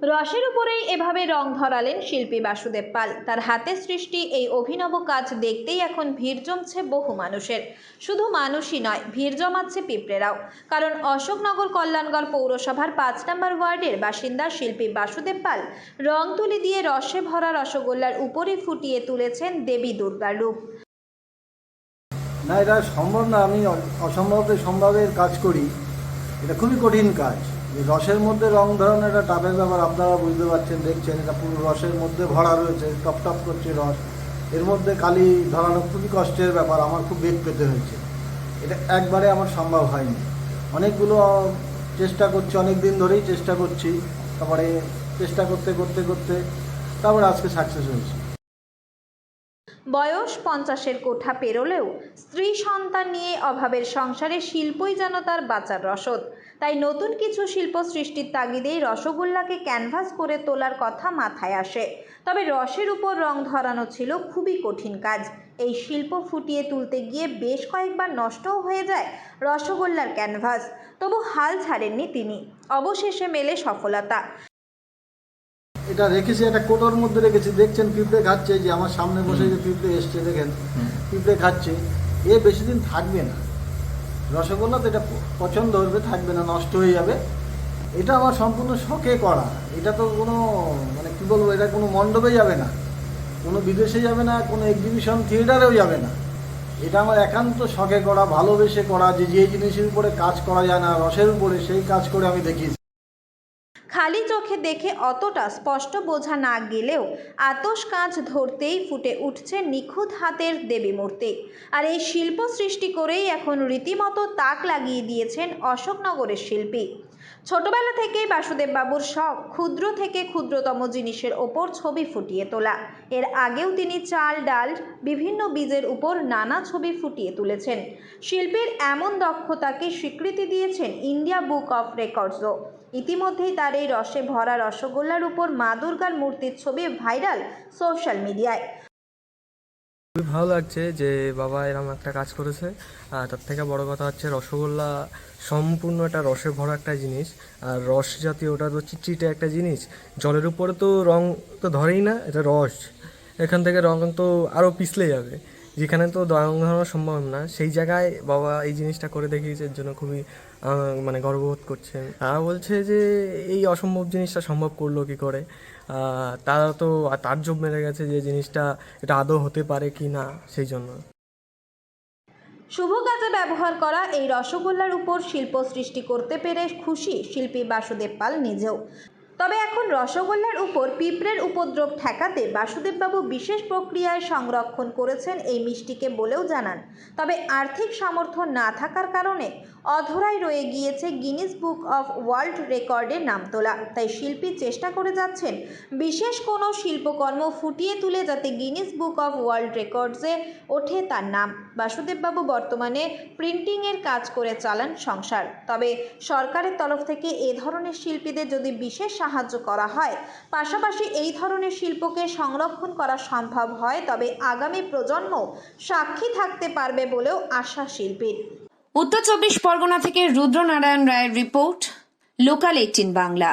রসের উপরেই এভাবে রং ধরালেন শিল্পী বাসুদেব পাল। তার হাতে সৃষ্টি এই অভিনব কাজ দেখতেই এখন ভিড় জমছে বহু মানুষের। শুধু মানুষই নয়, ভিড় জমাচ্ছে পিঁপড়েরাও। কারণ অশোকনগর কল্যাণগড় পৌরসভার 5 নম্বর ওয়ার্ডের বাসিন্দা শিল্পী বাসুদেব পাল রং তুলি দিয়ে রসে ভরা রসগোল্লার উপরে ফুটিয়ে তুলেছেন দেবী দুর্গার রূপ। না, এটা সম্ভব না। আমি অসম্ভবকে সম্ভবের কাজ করি। এটা খুবই কঠিন কাজ। এই রসের মধ্যে রং ধরানো একটা টাপের ব্যাপার। আপনারা বুঝতে পারছেন, দেখছেন, এটা পুরো রসের মধ্যে ভরা রয়েছে, টপ টপ করছে রস। এর মধ্যে কালি ধরানো খুবই কষ্টের ব্যাপার। আমার খুব বেগ পেতে হয়েছে। এটা একবারে আমার সম্ভব হয়নি। অনেকগুলো চেষ্টা করছি, অনেক দিন ধরেই চেষ্টা করছি। তারপরে চেষ্টা করতে করতে করতে তারপরে আজকে সাকসেস হয়েছি। বয়স 50-এর কোঠা পেরোলেও স্ত্রী সন্তান নিয়ে অভাবের সংসারে শিল্পই যেন তার বাঁচার রসদ। তাই নতুন কিছু শিল্প সৃষ্টির তাগিদেই রসগোল্লাকে ক্যানভাস করে তোলার কথা মাথায় আসে। তবে রসের উপর রং ধরানো ছিল খুবই কঠিন কাজ। এই শিল্প ফুটিয়ে তুলতে গিয়ে বেশ কয়েকবার নষ্টও হয়ে যায় রসগোল্লার ক্যানভাস। তবু হাল ছাড়েননি তিনি। অবশেষে মেলে সফলতা। এটা রেখেছি, একটা কোটোর মধ্যে রেখেছি। দেখছেন পিঁপড়ে খাচ্ছে, যে আমার সামনে বসে যে পিঁপড়ে এসছে, দেখেন পিঁপড়ে খাচ্ছে। এ বেশি দিন থাকবে না। রসগোল্লা তো এটা পছন্দ হবে, থাকবে না, নষ্ট হয়ে যাবে। এটা আমার সম্পূর্ণ শখে করা। এটা তো কোনো কী বলবো, এটা কোনো মণ্ডপে যাবে না, কোনো বিদেশে যাবে না, কোনো এক্সিবিশন থিয়েটারেও যাবে না। এটা আমার একান্ত শখে করা, ভালোবেসে করা। যে জিনিসের উপরে কাজ করা যায় না রসের উপরে, সেই কাজ করে আমি দেখিয়েছি। খালি চোখে দেখে অতটা স্পষ্ট বোঝা না গেলেও আতশ কাঁচ ধরতেই ফুটে উঠছে নিখুঁত হাতের দেবী মূর্তি। আর এই শিল্প সৃষ্টি করেই এখন রীতিমতো তাক লাগিয়ে দিয়েছেন অশোকনগরের শিল্পী। ছোটবেলা থেকেই বাসুদেব বাবুর শখ ক্ষুদ্র থেকে ক্ষুদ্রতম জিনিসের ওপর ছবি ফুটিয়ে তোলা। এর আগেও তিনি চাল, ডাল, বিভিন্ন বীজের উপর নানা ছবি ফুটিয়ে তুলেছেন। শিল্পীর এমন দক্ষতাকে স্বীকৃতি দিয়েছেন ইন্ডিয়া বুক অফ রেকর্ডসও। ইতিমধ্যেই তার এই রসে ভরা রসগোল্লার উপর মা দুর্গার মূর্তির ছবি ভাইরাল সোশ্যাল মিডিয়ায়। খুবই ভালো লাগছে যে বাবা এরকম একটা কাজ করেছে। আর তার থেকে বড় কথা হচ্ছে রসগোল্লা সম্পূর্ণ একটা রসে ভরা একটা জিনিস। আর রস জাতীয়, ওটা তো চিটচিটে একটা জিনিস। জলের উপরে তো রং তো ধরেই না, এটা রস। এখান থেকে রং তো আরও পিছলে যাবে, যেখানে তো রং ধরানো সম্ভব না, সেই জায়গায় বাবা এই জিনিসটা করে দেখিয়েছে। এর জন্য খুবই গর্ববোধ করছেন। তারা বলছে যে এই অসম্ভব জিনিসটা সম্ভব করলো কী করে। তারা তো তাজ্জব মেরে গেছে যে জিনিসটা এটা আদৌ হতে পারে কি না, সেই জন্য। শুভ কাজে ব্যবহার করা এই রসগোল্লার উপর শিল্প সৃষ্টি করতে পেরে খুশি শিল্পী বাসুদেব পাল নিজেও। তবে এখন রসগোল্লার উপর পিঁপড়ের উপদ্রব ঠেকাতে বাসুদেববাবু বিশেষ প্রক্রিয়ায় সংরক্ষণ করেছেন এই মিষ্টিকে বলেও জানান। তবে আর্থিক সামর্থ্য না থাকার কারণে অধরাই রয়ে গিয়েছে গিনিস বুক অফ ওয়ার্ল্ড রেকর্ডে নাম তোলা। তাই শিল্পী চেষ্টা করে যাচ্ছেন বিশেষ কোনো শিল্পকর্ম ফুটিয়ে তুলে যাতে গিনিস বুক অফ ওয়ার্ল্ড রেকর্ডসে ওঠে তার নাম। বাসুদেববাবু বর্তমানে প্রিন্টিংয়ের কাজ করে চালান সংসার। তবে সরকারের তরফ থেকে এ ধরনের শিল্পীদের যদি বিশেষ সাহায্য করা হয়, পাশাপাশি এই ধরনের শিল্পকে সংরক্ষণ করা সম্ভব হয়, তবে আগামী প্রজন্ম সাক্ষী থাকতে পারবে বলেও আশা শিল্পীর। উত্তর 24 পরগনা থেকে রুদ্রনারায়ণ রায়ের রিপোর্ট, লোকাল 18 বাংলা।